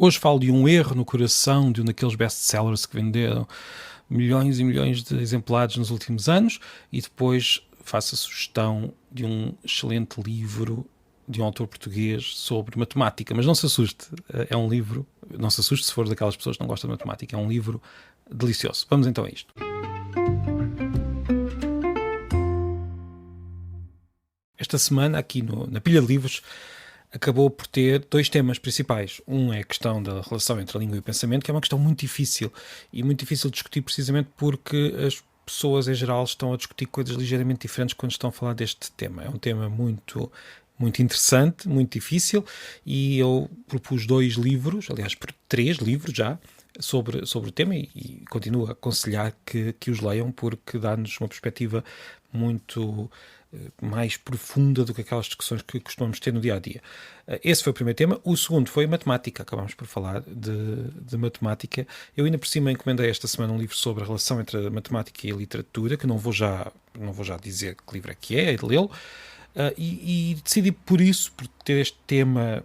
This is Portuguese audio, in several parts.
Hoje falo de Um Erro no Coração, de um daqueles best-sellers que venderam milhões e milhões de exemplares nos últimos anos, e depois faço a sugestão de um excelente livro de um autor português sobre matemática. Mas não se assuste, é um livro, não se assuste se for daquelas pessoas que não gostam de matemática, é um livro delicioso. Vamos então a isto. Esta semana, aqui na pilha de livros, acabou por ter dois temas principais. Um é a questão da relação entre a língua e o pensamento, que é uma questão muito difícil, e muito difícil de discutir precisamente porque as pessoas em geral estão a discutir coisas ligeiramente diferentes quando estão a falar deste tema. É um tema muito interessante, muito difícil, e eu propus 2 livros, aliás, 3 livros já, sobre o tema, e continuo a aconselhar que os leiam, porque dá-nos uma perspectiva muito mais profunda do que aquelas discussões que costumamos ter no dia-a-dia. Esse foi o primeiro tema. O segundo foi matemática. Acabámos por falar de matemática. Eu ainda por cima encomendei esta semana um livro sobre a relação entre a matemática e a literatura, que não vou já dizer que livro é que é de lê-lo, e decidi por isso, por ter este tema,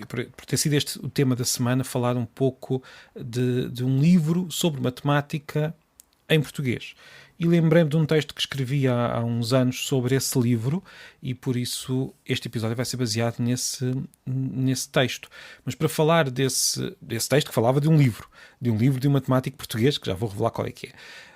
por ter sido este o tema da semana, falar um pouco de um livro sobre matemática em português. E lembrei-me de um texto que escrevi há uns anos sobre esse livro, e por isso este episódio vai ser baseado nesse texto. Mas para falar desse texto, que falava de um livro de um matemático português, que já vou revelar qual é que é.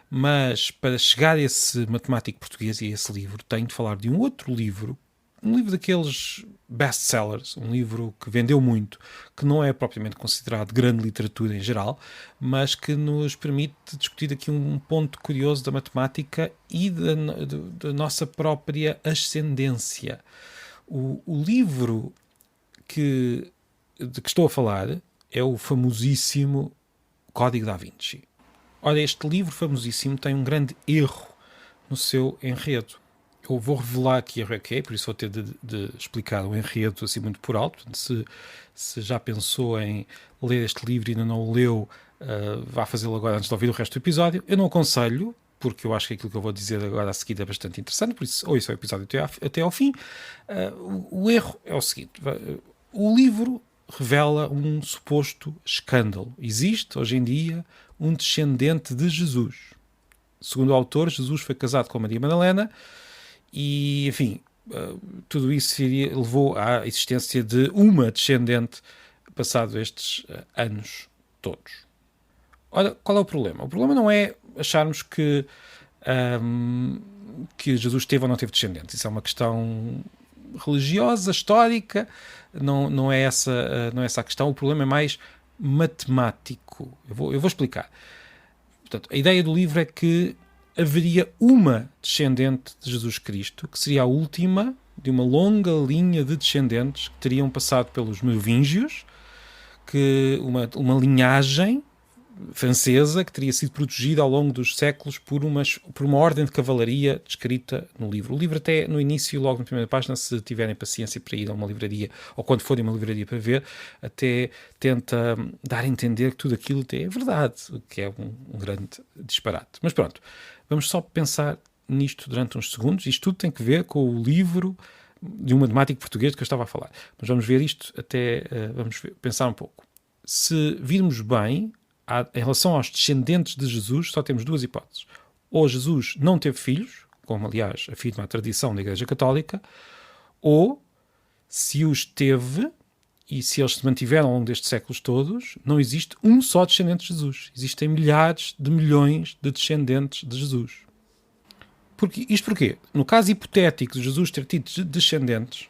Mas para chegar a esse matemático português e a esse livro, tenho de falar de um outro livro, um livro daqueles best-sellers, um livro que vendeu muito, que não é propriamente considerado grande literatura em geral, mas que nos permite discutir aqui um ponto curioso da matemática e da nossa própria ascendência. O livro de que estou a falar é o famosíssimo Código da Vinci. Ora, este livro famosíssimo tem um grande erro no seu enredo. Eu vou revelar que erro é que é, por isso vou ter de explicar o enredo assim muito por alto. Se já pensou em ler este livro e ainda não o leu, vá fazê-lo agora antes de ouvir o resto do episódio. Eu não aconselho, porque eu acho que aquilo que eu vou dizer agora a seguir é bastante interessante, por isso ouça o episódio até ao fim. O erro é o seguinte: o livro revela um suposto escândalo. Existe, hoje em dia, um descendente de Jesus. Segundo o autor, Jesus foi casado com Maria Madalena, e, enfim, tudo isso levou à existência de uma descendente passado estes anos todos. Ora, qual é o problema? O problema não é acharmos que Jesus teve ou não teve descendentes. Isso é uma questão religiosa, histórica, não é essa a questão. O problema é mais matemático. Eu vou explicar. Portanto, a ideia do livro é que haveria uma descendente de Jesus Cristo, que seria a última de uma longa linha de descendentes que teriam passado pelos merovingios, que uma linhagem francesa que teria sido protegida ao longo dos séculos por uma ordem de cavalaria descrita no livro. O livro até no início, logo na primeira página, se tiverem paciência para ir a uma livraria, ou quando forem a uma livraria para ver, até tenta dar a entender que tudo aquilo até é verdade, o que é um grande disparate. Mas pronto, vamos só pensar nisto durante uns segundos. Isto tudo tem que ver com o livro de um matemático português de que eu estava a falar. Mas vamos ver isto pensar um pouco. Se virmos bem, em relação aos descendentes de Jesus, só temos 2 hipóteses. Ou Jesus não teve filhos, como aliás afirma a tradição da Igreja Católica, ou, se os teve, e se eles se mantiveram ao longo destes séculos todos, não existe um só descendente de Jesus. Existem milhares de milhões de descendentes de Jesus. Isto porquê? No caso hipotético de Jesus ter tido descendentes,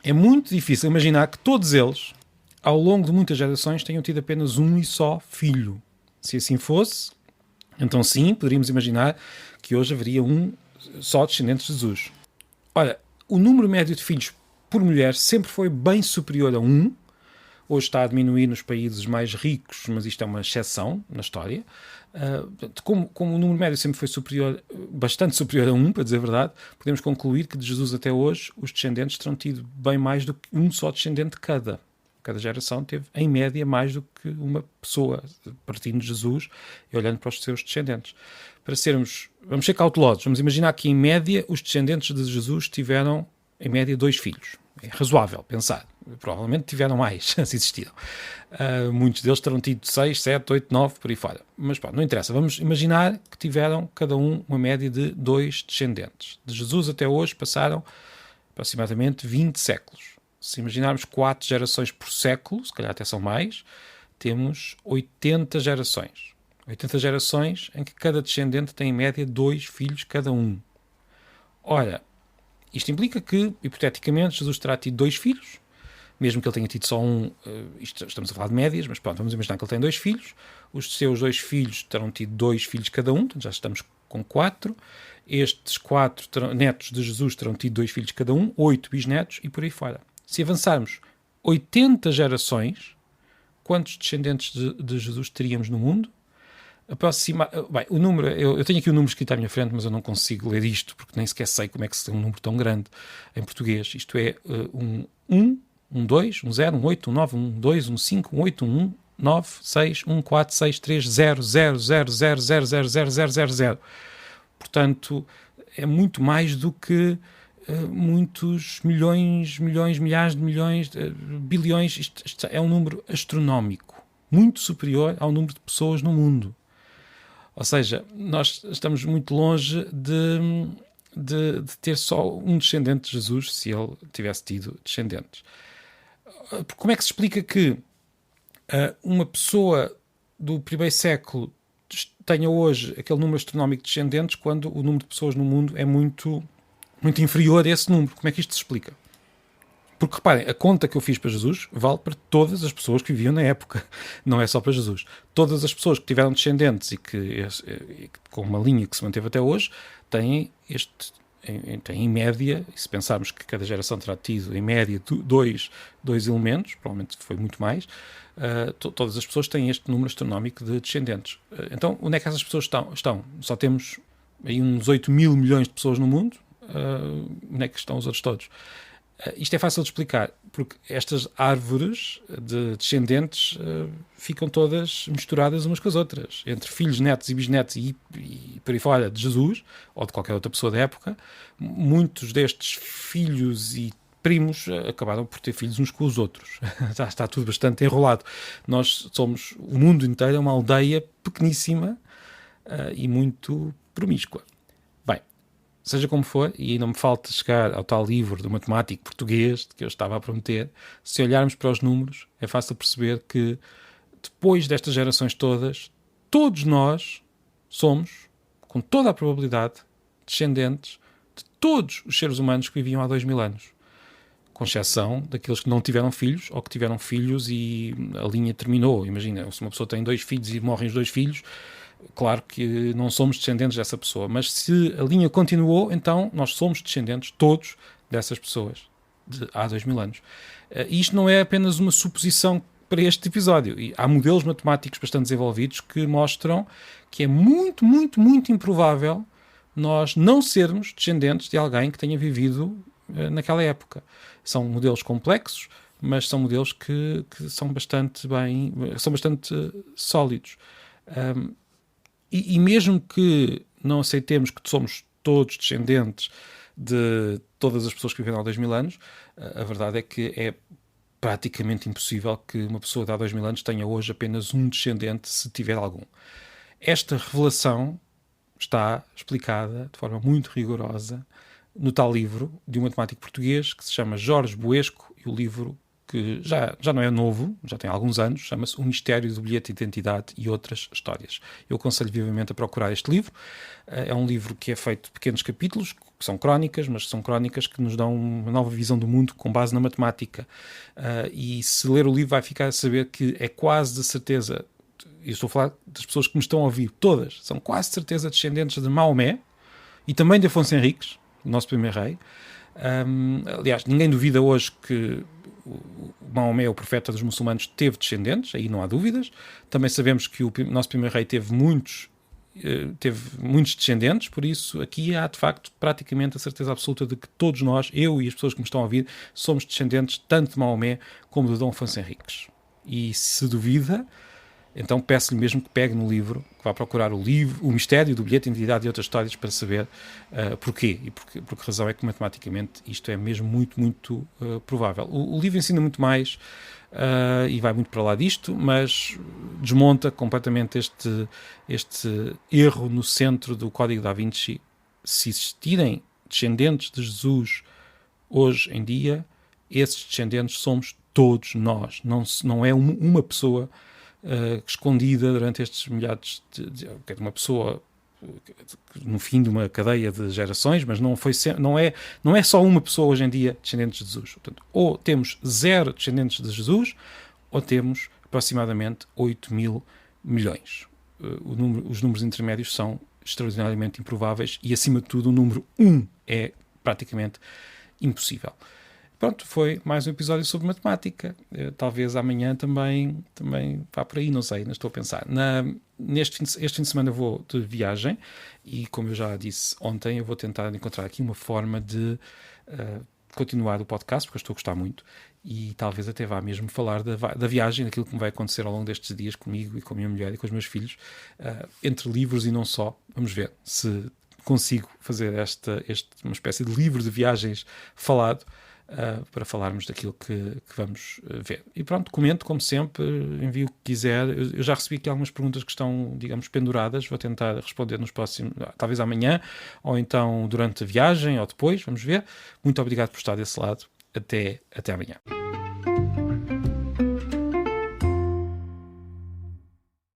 é muito difícil imaginar que todos eles, ao longo de muitas gerações, tenham tido apenas um e só filho. Se assim fosse, então sim, poderíamos imaginar que hoje haveria um só descendente de Jesus. Ora, o número médio de filhos por mulher sempre foi bem superior a 1. Hoje está a diminuir nos países mais ricos, mas isto é uma exceção na história. Como o número médio sempre foi bastante superior a 1, para dizer a verdade, podemos concluir que de Jesus até hoje os descendentes terão tido bem mais do que um só descendente cada. Cada geração teve, em média, mais do que uma pessoa, partindo de Jesus e olhando para os seus descendentes. Vamos ser cautelosos, vamos imaginar que, em média, os descendentes de Jesus tiveram, em média, 2 filhos. É razoável pensar. Provavelmente tiveram mais, se existiram. Muitos deles terão tido 6, 7, 8, 9, por aí fora. Mas pá, não interessa. Vamos imaginar que tiveram cada um uma média de 2 descendentes. De Jesus até hoje passaram aproximadamente 20 séculos. Se imaginarmos 4 gerações por século, se calhar até são mais, temos 80 gerações. 80 gerações em que cada descendente tem em média 2 filhos cada um. Ora, isto implica que, hipoteticamente, Jesus terá tido 2 filhos, mesmo que ele tenha tido só um, estamos a falar de médias, mas pronto, vamos imaginar que ele tem 2 filhos, os seus 2 filhos terão tido 2 filhos cada um, portanto já estamos com 4, estes 4 netos de Jesus terão tido 2 filhos cada um, 8 bisnetos e por aí fora. Se avançarmos 80 gerações, quantos descendentes de Jesus teríamos no mundo? Bem, o número, eu tenho aqui o número escrito à minha frente, mas eu não consigo ler isto, porque nem sequer sei como é que se tem um número tão grande em português. Isto é um 2, um 0, um 8, um 9, um 2, um 5, um 8, um 1, 9, 6, 1, 4, 6, 3, 0, 0, 0, 0, 0, 0, 0, 0, 0, 0. Portanto, é muito mais do que muitos milhões, milhares de milhões, bilhões. Isto é um número astronómico, muito superior ao número de pessoas no mundo. Ou seja, nós estamos muito longe de ter só um descendente de Jesus, se ele tivesse tido descendentes. Como é que se explica que uma pessoa do primeiro século tenha hoje aquele número astronómico de descendentes quando o número de pessoas no mundo é muito, muito inferior a esse número? Como é que isto se explica? Porque, reparem, a conta que eu fiz para Jesus vale para todas as pessoas que viviam na época. Não é só para Jesus. Todas as pessoas que tiveram descendentes e que com uma linha que se manteve até hoje, têm em média, e se pensarmos que cada geração terá tido, em média, dois elementos, provavelmente foi muito mais, todas as pessoas têm este número astronómico de descendentes. Então, onde é que essas pessoas estão? Só temos aí uns 8 mil milhões de pessoas no mundo. Onde é que estão os outros todos? Isto é fácil de explicar, porque estas árvores de descendentes ficam todas misturadas umas com as outras. Entre filhos, netos e bisnetos e por aí fora de Jesus, ou de qualquer outra pessoa da época, muitos destes filhos e primos acabaram por ter filhos uns com os outros. Já está tudo bastante enrolado. O mundo inteiro é uma aldeia pequeníssima e muito promíscua. Seja como for, e não me falta chegar ao tal livro do matemático português que eu estava a prometer, se olharmos para os números, é fácil perceber que depois destas gerações todas, todos nós somos, com toda a probabilidade, descendentes de todos os seres humanos que viviam há 2000 anos. Com exceção daqueles que não tiveram filhos, ou que tiveram filhos e a linha terminou. Imagina, se uma pessoa tem 2 filhos e morrem os 2 filhos, claro que não somos descendentes dessa pessoa, mas se a linha continuou, então nós somos descendentes todos dessas pessoas de há 2000 anos. E isto não é apenas uma suposição para este episódio. E há modelos matemáticos bastante desenvolvidos que mostram que é muito, muito, muito improvável nós não sermos descendentes de alguém que tenha vivido naquela época. São modelos complexos, mas são modelos que são bastante sólidos. E mesmo que não aceitemos que somos todos descendentes de todas as pessoas que viveram há 2000 anos, a verdade é que é praticamente impossível que uma pessoa de há 2000 anos tenha hoje apenas um descendente, se tiver algum. Esta revelação está explicada de forma muito rigorosa no tal livro de um matemático português que se chama Jorge Buesco, e o livro, que já não é novo, já tem alguns anos, chama-se O Mistério do Bilhete de Identidade e Outras Histórias. Eu aconselho vivamente a procurar este livro. É um livro que é feito de pequenos capítulos, que são crónicas, mas são crónicas que nos dão uma nova visão do mundo com base na matemática. E se ler o livro vai ficar a saber que é quase de certeza, eu estou a falar das pessoas que me estão a ouvir, todas, são quase de certeza descendentes de Maomé e também de Afonso Henriques, o nosso primeiro rei. Aliás, ninguém duvida hoje que o Maomé, o profeta dos muçulmanos, teve descendentes, aí não há dúvidas. Também sabemos que o nosso primeiro rei teve muitos descendentes, por isso aqui há de facto praticamente a certeza absoluta de que todos nós, eu e as pessoas que me estão a ouvir, somos descendentes tanto de Maomé como de Dom Afonso Henriques. E se duvida, Então peço-lhe mesmo que pegue no livro, que vá procurar o livro, o mistério do bilhete de identidade e outras histórias para saber porquê e por que razão é que matematicamente isto é mesmo muito, muito provável. O livro ensina muito mais e vai muito para lá disto, mas desmonta completamente este erro no centro do Código da Vinci. Se existirem descendentes de Jesus hoje em dia, esses descendentes somos todos nós. Não é uma pessoa escondida durante estes milhares de uma pessoa no fim de uma cadeia de gerações, mas não é só uma pessoa hoje em dia descendente de Jesus. Portanto, ou temos 0 descendentes de Jesus, ou temos aproximadamente 8 mil milhões. Os números intermédios são extraordinariamente improváveis e, acima de tudo, o número 1 é praticamente impossível. Pronto, foi mais um episódio sobre matemática. Talvez amanhã também vá por aí, não sei, não estou a pensar. Este fim de semana eu vou de viagem e, como eu já disse ontem, eu vou tentar encontrar aqui uma forma de continuar o podcast, porque eu estou a gostar muito, e talvez até vá mesmo falar da viagem, daquilo que me vai acontecer ao longo destes dias comigo e com a minha mulher e com os meus filhos, entre livros e não só. Vamos ver se consigo fazer uma espécie de livro de viagens falado, para falarmos daquilo que vamos ver. E pronto, comento como sempre, envio o que quiser. Eu já recebi aqui algumas perguntas que estão, digamos, penduradas. Vou tentar responder nos próximos, talvez amanhã, ou então durante a viagem, ou depois, vamos ver. Muito obrigado por estar desse lado. Até amanhã.